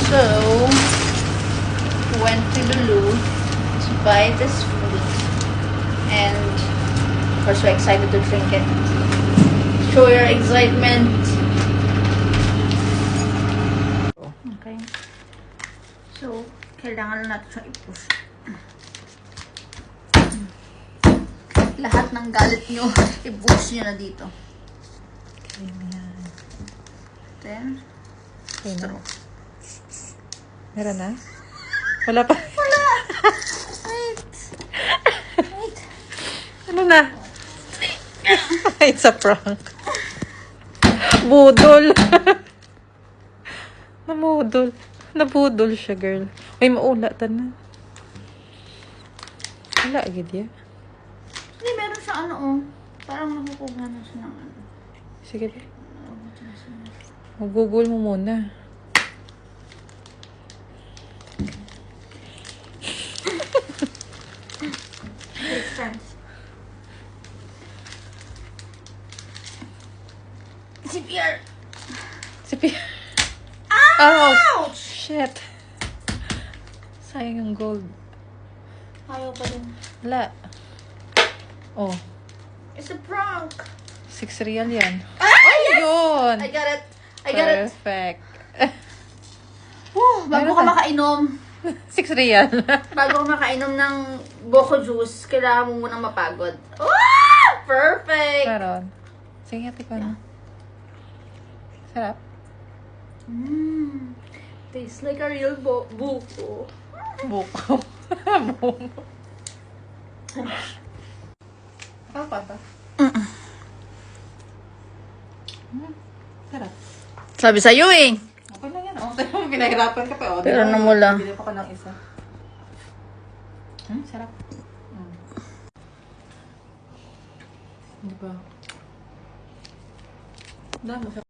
So, went to Lulu to buy this food. And we're so excited to drink it. Show your excitement. Okay. So, kailangan natin siyang i-push. Lahat ng galit nyo, i-push nyo na dito. Okay na. Then, Okay na. straw. Meron na? Wala pa. Wala! Wait. Wait. Ano na? It's a prank. Budol. Namudol. Nabudol siya, girl. Uy, maulatan na. Wala, agad ya. Hindi, meron siya ano, oh. Parang nakukuha na siya ng ano. Sige. Mag-google mo muna. Make sense. CPR! Sipi. Ouch! Oh, shit. Sayang yung gold. Ayaw pa din. Wala. Oh, It's a prank! 6 real yan. Ay, yes! Yun! I got it! I got it! Perfect. Bago Meron ka na. makainom, 6 real. bago ka makainom ng Boko Juice, kailangan mo munang mapagod. Oh! Perfect! Meron. Sige, ate ko na. Sarap. Tastes like a real buko. Buko. Buko. Apa ba? Sarap. Sabi sa'yo eh. Okay lang yan. Okay lang. Pinahirapan ka pa. Oh. Pero namula. Bili pa ka ng isa. Sarap. Di ba? Dami sa